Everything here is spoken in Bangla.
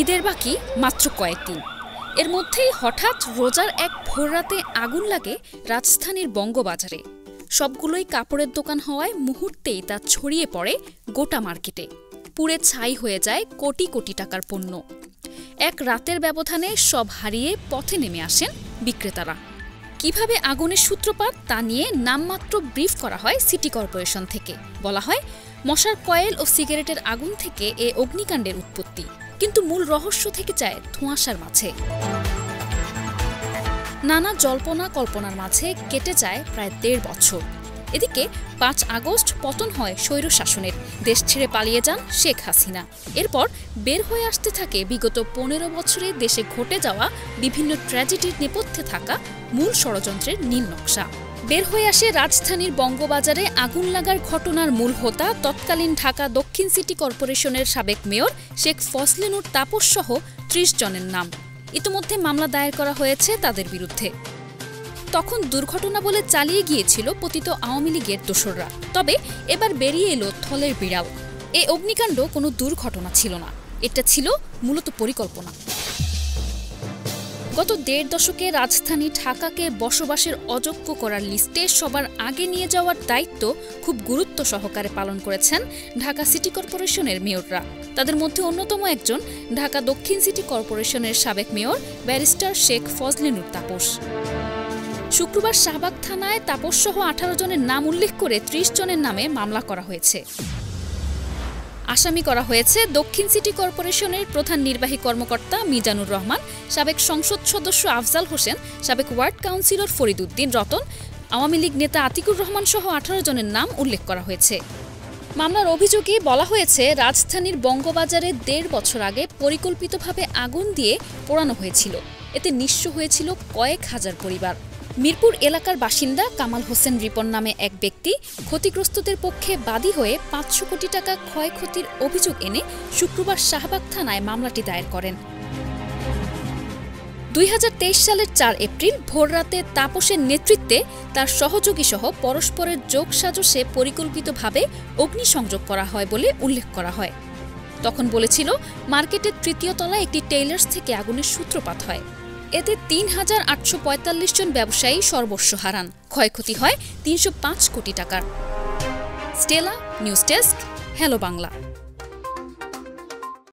ঈদের বাকি মাত্র কয়েকদিন, এর মধ্যেই হঠাৎ রোজার এক ভোররাতে আগুন লাগে রাজধানীর বঙ্গবাজারে। সবগুলোই কাপড়ের দোকান হওয়ায় মুহূর্তেই তা ছড়িয়ে পড়ে গোটা মার্কেটে। পুড়ে ছাই হয়ে যায় কোটি কোটি টাকার পণ্য। এক রাতের ব্যবধানে সব হারিয়ে পথে নেমে আসেন বিক্রেতারা। কিভাবে আগুনের সূত্রপাত তা নিয়ে নামমাত্র ব্রিফ করা হয় সিটি কর্পোরেশন থেকে। বলা হয় মশার কয়েল ও সিগারেটের আগুন থেকে এ অগ্নিকাণ্ডের উৎপত্তি, কিন্তু মূল রহস্য থেকে যায় ধোঁয়াশার মাঝে। নানা জল্পনা কল্পনার মাঝে কেটে যায় প্রায় ১.৫ বছর। এদিকে ৫ আগস্ট পতন হয় স্বৈরশাসনের, দেশ ছেড়ে পালিয়ে যান শেখ হাসিনা। এরপর বের হয়ে আসতে থাকে বিগত ১৫ বছরে দেশে ঘটে যাওয়া বিভিন্ন ট্র্যাজেডির নেপথ্যে থাকা মূল ষড়যন্ত্রের নীল নকশা। বের হয়ে আসে রাজধানীর বঙ্গবাজারে আগুন লাগার ঘটনার মূল হোতা তৎকালীন ঢাকা দক্ষিণ সিটি কর্পোরেশনের সাবেক মেয়র শেখ ফজলে নূর তাপস সহ ৩০ জনের নাম। ইতিমধ্যে মামলা দায়ের করা হয়েছে তাদের বিরুদ্ধে। তখন দুর্ঘটনা বলে চালিয়ে গিয়েছিল পতিত আওয়ামী লীগের দোসররা। তবে এবার বেরিয়ে এলো থলের বিড়াল। এ অগ্নিকাণ্ড কোনো দুর্ঘটনা ছিল না, এটা ছিল মূলত পরিকল্পনা। গত ১.৫ দশকে রাজধানী ঢাকাকে বসবাসের অযোগ্য করার লিস্টে সবার আগে নিয়ে যাওয়ার দায়িত্ব খুব গুরুত্ব সহকারে পালন করেছেন ঢাকা সিটি কর্পোরেশনের মেয়ররা। তাদের মধ্যে অন্যতম একজন ঢাকা দক্ষিণ সিটি কর্পোরেশনের সাবেক মেয়র ব্যারিস্টার শেখ ফজলে নূর তাপস। শুক্রবার শাহবাগ থানায় তাপস সহ ১৮ জনের নাম উল্লেখ করে ৩০ জনের নামে মামলা করা হয়েছে। আসামি করা হয়েছে দক্ষিণ সিটি কর্পোরেশনের প্রধান নির্বাহী কর্মকর্তা মিজানুর রহমান, সাবেক সংসদ সদস্য আফজাল হোসেন, সাবেক ওয়ার্ড কাউন্সিলর ফরিদ উদ্দিন রতন, আওয়ামী লীগ নেতা আতিকুর রহমান সহ ১৮ জনের নাম উল্লেখ করা হয়েছে। মামলার অভিযোগে বলা হয়েছে রাজধানীর বঙ্গবাজারে ১.৫ বছর আগে পরিকল্পিতভাবে আগুন দিয়ে পোড়ানো হয়েছিল। এতে নিঃস্ব হয়েছিল কয়েক হাজার পরিবার। মিরপুর এলাকার বাসিন্দা কামাল হোসেন রিপন নামে এক ব্যক্তি ক্ষতিগ্রস্তদের পক্ষে বাদী হয়ে ৫০০ কোটি টাকা ক্ষয়ক্ষতির অভিযোগ এনে শুক্রবার শাহবাগ থানায় মামলাটি দায়ের করেন। ২০২৩ সালের ৪ এপ্রিল ভোররাতে তাপসের নেতৃত্বে তার সহযোগী সহ পরস্পরের যোগসাজশে পরিকল্পিতভাবে অগ্নিসংযোগ করা হয় বলে উল্লেখ করা হয়। তখন বলেছিল মার্কেটের ৩য় তলায় একটি টেইলার্স থেকে আগুনের সূত্রপাত হয়। এতে ৩,৮৪৫ জন ব্যবসায়ী সর্বস্ব হারান, ক্ষয়ক্ষতি হয় ৩০৫ কোটি টাকার। Stella news desk, hello Bangla.